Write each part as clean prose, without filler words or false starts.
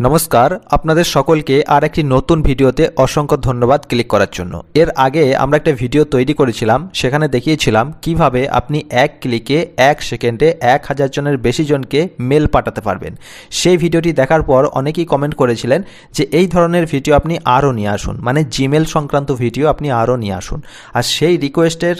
নমস্কার, আপনাদের সকলকে আর একটি নতুন ভিডিওতে অসংখ্য ধন্যবাদ ক্লিক করার জন্য। এর আগে আমরা একটা ভিডিও তৈরি করেছিলাম, সেখানে দেখিয়েছিলাম কিভাবে আপনি এক ক্লিকে 1 সেকেন্ডে 1000 জনের বেশি জনকে মেল পাঠাতে পারবেন। সেই ভিডিওটি দেখার পর অনেকেই কমেন্ট করেছিলেন যে এই ধরনের ভিডিও আপনি আরও নিয়ে আসুন, মানে জিমেল সংক্রান্ত ভিডিও আপনি আরও নিয়ে আসুন। আর সেই রিকোয়েস্টের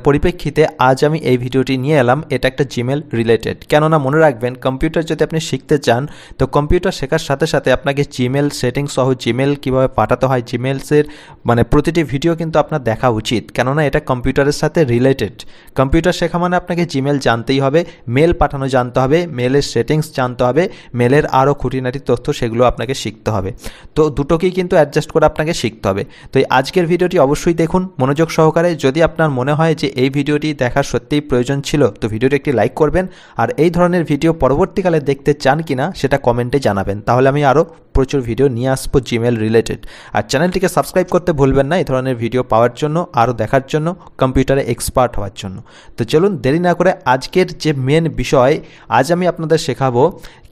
পরিপ্রেক্ষিতে আজ আমি এই ভিডিওটি নিয়ে এলাম। এটা একটা জিমেল রিলেটেড, কেননা মনে রাখবেন কম্পিউটার যদি আপনি শিখতে চান তো কম্পিউটার শেখার সাথে সাথে আপনাকে জিমেল সেটিংস সহ জিমেল কীভাবে পাঠাতে হয়, জিমেলসের মানে প্রতিটি ভিডিও কিন্তু আপনার দেখা উচিত, কেননা এটা কম্পিউটারের সাথে রিলেটেড। কম্পিউটার শেখা মানে আপনাকে জিমেল জানতেই হবে, মেল পাঠানো জানতে হবে, মেলের সেটিংস জানতে হবে, মেলের আরও খুঁটিনাটি তথ্য সেগুলো আপনাকে শিখতে হবে। তো দুটোকেই কিন্তু অ্যাডজাস্ট করে আপনাকে শিখতে হবে। তো এই আজকের ভিডিওটি অবশ্যই দেখুন মনোযোগ সহকারে। যদি আপনার মনে হয় যে এই ভিডিওটি দেখার সত্যিই প্রয়োজন ছিল তো ভিডিওটি একটি লাইক করবেন, আর এই ধরনের ভিডিও পরবর্তীকালে দেখতে চান কিনা সেটা কমেন্টে জানাবেন, তাহলে আমি আরও প্রচুর ভিডিও নিয়ে আসবো জিমেল রিলেটেড। আর চ্যানেলটিকে সাবস্ক্রাইব করতে ভুলবেন না এই ধরনের ভিডিও পাওয়ার জন্য, আরও দেখার জন্য, কম্পিউটারে এক্সপার্ট হওয়ার জন্য। তো চলুন দেরি না করে আজকের যে মেন বিষয়, আজ আমি আপনাদের শেখাবো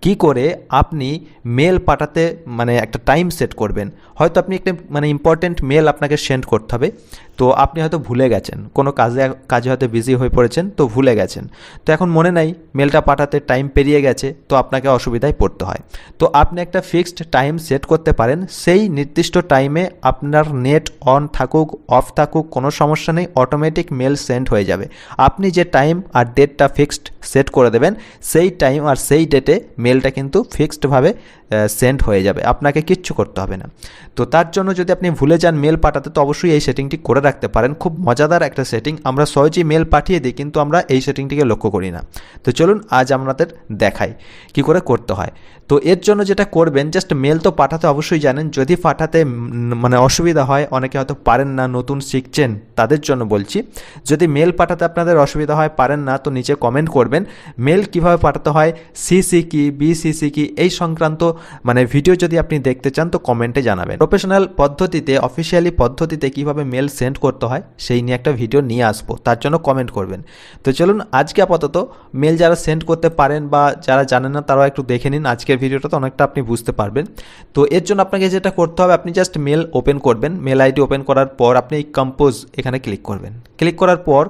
কি করে আপনি মেল পাঠাতে মানে একটা টাইম সেট করবেন। হয়তো আপনি একটা মানে ইম্পর্টেন্ট মেল আপনাকে সেন্ড করতে হবে, তো আপনি হয়তো ভুলে গেছেন, কোনো কাজে হয়তো বিজি হয়ে পড়েছেন, তো ভুলে গেছেন, তো এখন মনে নাই মেলটা পাঠাতে, টাইম পেরিয়ে গেছে, তো আপনাকে অসুবিধায় পড়তে হয়। তো আপনি একটা ফিক্সড টাইম সেট করতে পারেন, সেই নির্দিষ্ট টাইমে আপনার নেট অন থাকুক অফ থাকুক কোনো সমস্যা নেই, অটোমেটিক মেল সেন্ড হয়ে যাবে। আপনি যে টাইম আর ডেটটা ফিক্সড সেট করে দেবেন, সেই টাইম আর সেই ডেটে মেলটা কিন্তু ফিক্সডভাবে সেন্ড হয়ে যাবে, আপনাকে কিচ্ছু করতে হবে না। তো তার জন্য যদি আপনি ভুলে যান মেল পাঠাতে, তো অবশ্যই এই সেটিংটি করে রাখতে পারেন। খুব মজাদার একটা সেটিং, আমরা সহজেই মেল পাঠিয়ে দিই কিন্তু আমরা এই সেটিংটিকে লক্ষ্য করি না। তো চলুন আজ আপনাদের দেখাই কি করে করতে হয়। তো এর জন্য যেটা করবেন, জাস্ট মেল তো পাঠাতে অবশ্যই জানেন, যদি পাঠাতে মানে অসুবিধা হয়, অনেকে হয়তো পারেন না, নতুন শিখছেন তাদের জন্য বলছি, যদি মেল পাঠাতে আপনাদের অসুবিধা হয়, পারেন না, তো নিচে কমেন্ট করবেন মেল কিভাবে পাঠাতে হয়, সিসি কি বিসিসি কি এই সংক্রান্ত মানে ভিডিও যদি আপনি দেখতে চান তো কমেন্টে জানাবেন। প্রফেশনাল পদ্ধতিতে, অফিসিয়ালি পদ্ধতিতে কিভাবে মেল সেন্ড করতে হয় সেই নিয়ে একটা ভিডিও নিয়ে আসবো, তার জন্য কমেন্ট করবেন। তো চলুন আজকে আপাতত মেল যারা সেন্ড করতে পারেন বা যারা জানেন না তারাও একটু দেখে নিন আজকের ভিডিওটা, তো অনেকটা আপনি বুঝতে পারবেন। তো এর জন্য আপনাকে যেটা করতে হবে, আপনি জাস্ট মেল ওপেন করবেন, মেল আইডি ওপেন করার পর আপনি কম্পোজ এখানে ক্লিক করবেন। ক্লিক করার পর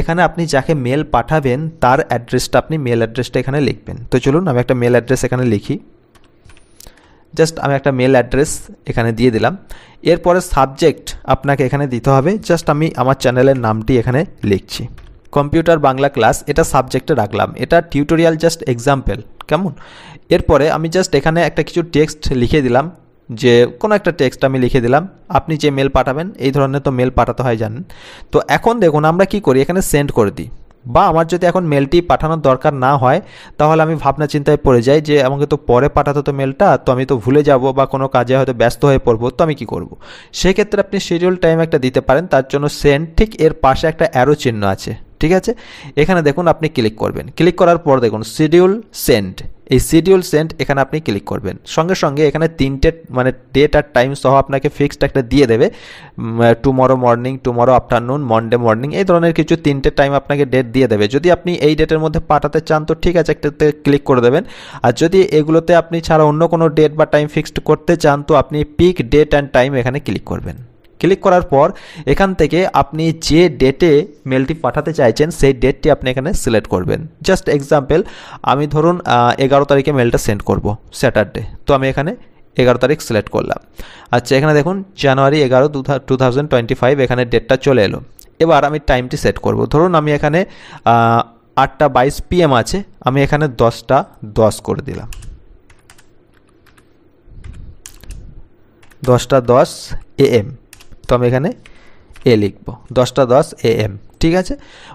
এখানে আপনি যাকে মেল পাঠাবেন তার অ্যাড্রেসটা, আপনি মেল অ্যাড্রেসটা এখানে লিখবেন। তো চলুন আমি একটা মেল অ্যাড্রেস এখানে লিখি, জাস্ট আমি একটা মেল অ্যাড্রেস এখানে দিয়ে দিলাম। এরপরে সাবজেক্ট আপনাকে এখানে দিতে হবে, জাস্ট আমি আমার চ্যানেলের নামটি এখানে লিখছি, কম্পিউটার বাংলা ক্লাস, এটা সাবজেক্টে রাখলাম, এটা টিউটোরিয়াল জাস্ট এক্সাম্পল, কেমন। এরপরে আমি জাস্ট এখানে একটা কিছু টেক্সট লিখে দিলাম, যে কোনো একটা টেক্সট আমি লিখে দিলাম। আপনি যে মেল পাঠাবেন এই ধরনের তো মেল পাঠাতে হয় জানেন। তো এখন দেখুন আমরা কি করি, এখানে সেন্ড করে দিই, বা আমার যদি এখন মেলটি পাঠানোর দরকার না হয় তাহলে আমি ভাবনা চিন্তায় পড়ে যাই যে আমাকে তো পরে পাঠাতে তো মেলটা, তো আমি তো ভুলে যাব বা কোনো কাজে হয়তো ব্যস্ত হয়ে পড়বো, তো আমি কি করব। সেক্ষেত্রে আপনি শিডিউল টাইম একটা দিতে পারেন, তার জন্য সেন্ড, ঠিক এর পাশে একটা অ্যারো চিহ্ন আছে, ঠিক আছে, এখানে দেখুন আপনি ক্লিক করবেন। ক্লিক করার পর দেখুন শিডিউল সেন্ড, এই শিডিউল সেন্ড এখানে আপনি ক্লিক করবেন। সঙ্গে সঙ্গে এখানে 3টে মানে ডেট আর টাইম সহ আপনাকে ফিক্সড একটা দিয়ে দেবে, tomorrow morning, tomorrow afternoon, Monday morning, এই ধরনের কিছু 3টে টাইম আপনাকে ডেট দিয়ে দেবে। যদি আপনি এই ডেটের মধ্যে পাঠাতে চান তো ঠিক আছে, একটাতে ক্লিক করে দেবেন। আর যদি এগুলোতে আপনি ছাড়া অন্য কোনো ডেট বা টাইম ফিক্সড করতে চান তো আপনি পিক ডেট অ্যান্ড টাইম এখানে ক্লিক করবেন। ক্লিক করার পর এখান থেকে আপনি যে ডেটে মেলটি পাঠাতে চাইছেন সেই ডেটটি আপনি এখানে সিলেক্ট করবেন। জাস্ট এক্সাম্পল, আমি ধরুন 11 তারিখে মেলটা সেন্ড করব, স্যাটারডে, তো আমি এখানে 11 তারিখ সিলেক্ট করলাম। আচ্ছা এখানে দেখুন জানুয়ারি 11, 2025 এখানে ডেটটা চলে এলো। এবার আমি টাইমটি সেট করব, ধরুন আমি এখানে 8:22 PM আছে, আমি এখানে 10:10 করে দিলাম, 10:10 AM, তো আমি এখানে এ লিখব, 10:10 AM, ঠিক আছে।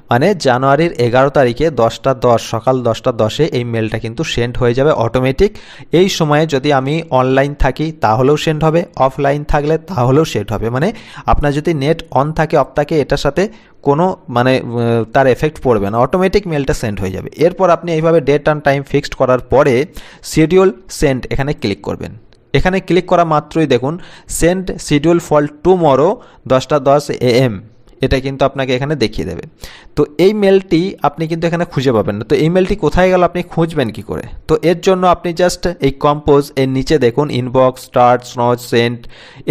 মানে জানুয়ারির 11 তারিখে 10:10 সকাল 10:10 এই মেলটা কিন্তু সেন্ড হয়ে যাবে অটোমেটিক। এই সময়ে যদি আমি অনলাইন থাকি তাহলেও সেন্ড হবে, অফলাইন থাকলে তাহলেও সেন্ড হবে, মানে আপনার যদি নেট অন থাকে অফ থাকে এটার সাথে কোনো মানে তার এফেক্ট পড়বে না, অটোমেটিক মেলটা সেন্ড হয়ে যাবে। এরপর আপনি এইভাবে ডেট অ্যান্ড টাইম ফিক্সড করার পরে শিডিউল সেন্ড এখানে ক্লিক করবেন। এখানে ক্লিক করা মাত্রই দেখুন send schedule for tomorrow 10:10 AM এটা কিন্তু আপনাকে এখানে দেখিয়ে দেবে। তো এই মেলটি আপনি কিন্তু এখানে খুঁজে পাবেন না। তো এই মেলটি কোথায় গেল, আপনি খুঁজবেন কি করে? তো এর জন্য আপনি জাস্ট এই কম্পোজ এর নিচে দেখুন ইনবক্স, স্টার্ট, স্নচ, সেন্ট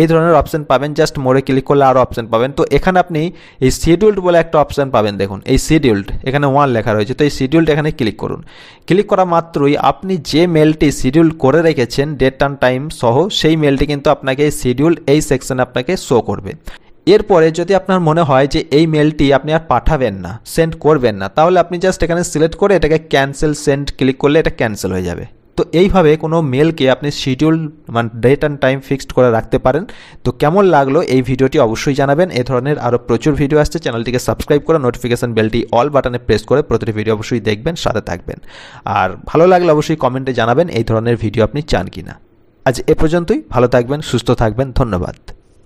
এই ধরনের অপশন পাবেন। জাস্ট মোড়ে ক্লিক করলে আরও অপশন পাবেন। তো এখানে আপনি এই শিডিউলড বলে একটা অপশন পাবেন, দেখুন এই শিডিউলড, এখানে 1 লেখা রয়েছে। তো এই শিডিউলড এখানে ক্লিক করুন। ক্লিক করা মাত্রই আপনি যে মেলটি শিডিউল করে রেখেছেন ডেট অ্যান্ড টাইম সহ, সেই মেলটি কিন্তু আপনাকে শিডিউল এই সেকশনে আপনাকে শো করবে। এরপরে যদি আপনার মনে হয় যে এই মেলটি আপনি আর পাঠাবেন না, সেন্ড করবেন না, তাহলে আপনি জাস্ট এখানে সিলেক্ট করে এটাকে ক্যান্সেল সেন্ড ক্লিক করলে এটা ক্যান্সেল হয়ে যাবে। তো এইভাবে কোনো মেলকে আপনি শিডিউল মানে ডেট অ্যান্ড টাইম ফিক্সড করে রাখতে পারেন। তো কেমন লাগলো এই ভিডিওটি অবশ্যই জানাবেন। এই ধরনের আরও প্রচুর ভিডিও আসছে, চ্যানেলটিকে সাবস্ক্রাইব করে নোটিফিকেশন বেলটি অল বাটনে প্রেস করে প্রতিটি ভিডিও অবশ্যই দেখবেন, সাথে থাকবেন। আর ভালো লাগলে অবশ্যই কমেন্টে জানাবেন এই ধরনের ভিডিও আপনি চান কিনা। আজ এ পর্যন্তই, ভালো থাকবেন, সুস্থ থাকবেন, ধন্যবাদ।